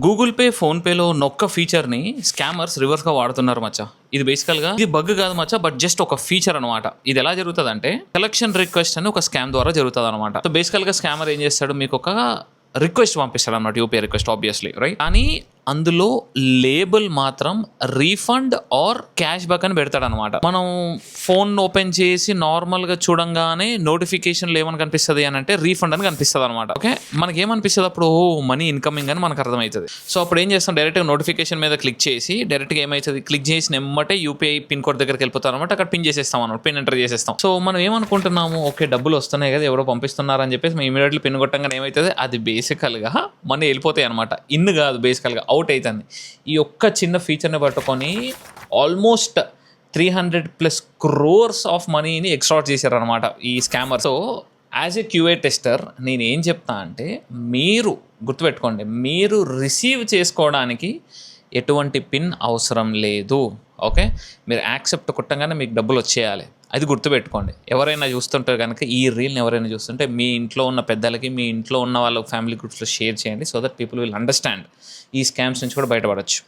Google pay, phone పేలో నొక్క ఫీచర్ని స్కామర్స్ రివర్స్గా వాడుతున్నారు మచ్చా. ఇది బేసికల్గా ఇది బగ్ కాదు మచ్చా, బట్ జస్ట్ ఒక ఫీచర్ అనమాట. ఇది ఎలా జరుగుతుంది అంటే కలెక్షన్ రిక్వెస్ట్ అని ఒక స్కామ్ ద్వారా జరుగుతుంది అనమాట. సో బేసికల్గా స్కామర్ ఏం చేస్తాడు, మీకు ఒక రిక్వెస్ట్ పంపిస్తాడు అనమాట, యూపీఐ రిక్వెస్ట్ ఆబ్వియస్లీ రైట్. కానీ అందులో లేబుల్ మాత్రం రీఫండ్ ఆర్ క్యాష్ బ్యాక్ అని పెడతాడు అనమాట. మనం ఫోన్ ఓపెన్ చేసి నార్మల్గా చూడంగానే నోటిఫికేషన్లు ఏమని కనిపిస్తుంది అని అంటే రీఫండ్ అని కనిపిస్తుంది అనమాట. ఓకే, మనకి ఏమనిపిస్తుంది అప్పుడు, మనీ ఇన్కమింగ్ అని మనకు అర్థమవుతుంది. సో అప్పుడు ఏం చేస్తాం, డైరెక్ట్గా నోటిఫికేషన్ మీద క్లిక్ చేసి డైరెక్ట్గా ఏమవుతుంది, క్లిక్ చేసిన ఎమ్మటే యూపీఐ పిన్ కోడ్ దగ్గరికి వెళ్ళిపోతాం అనమాట. అక్కడ పిన్ చేసేస్తాం అనమాట, పిన్ ఎంటర్ చేసేస్తాం. సో మనం ఏమనుకుంటున్నాము, ఓకే డబ్బులు వస్తున్నాయి కదా, ఎవరో పంపిస్తున్నారు అని చెప్పేసి మేము ఇమీడియట్లీ పిన్ కొట్టంగానే ఏమవుతుంది, అది బేసికల్గా మనీ వెళ్ళిపోతాయి అనమాట. ఇన్ కాదు, బేసికల్గా అవుట్ అవుతుంది. ఈ ఒక్క చిన్న ఫీచర్ని పట్టుకొని ఆల్మోస్ట్ 300+ crores ఆఫ్ మనీని ఎక్స్ట్రాక్ట్ చేశారనమాట ఈ scammer. So as a QA tester నేను ఏం చెప్తా అంటే, మీరు గుర్తుపెట్టుకోండి, మీరు రిసీవ్ చేసుకోవడానికి ఎటువంటి పిన్ అవసరం లేదు. ఓకే, మీరు యాక్సెప్ట్ కొట్టంగానే మీకు డబ్బులు వచ్చేయాలి, అది గుర్తుపెట్టుకోండి. ఎవరైనా చూస్తుంటే కనుక ఈ రీల్ని ఎవరైనా చూస్తుంటే మీ ఇంట్లో ఉన్న పెద్దలకి, మీ ఇంట్లో ఉన్న వాళ్ళ ఫ్యామిలీ గ్రూప్స్లో షేర్ చేయండి, so that people will understand ఈ స్కామ్స్ నుంచి కూడా బయటపడవచ్చు.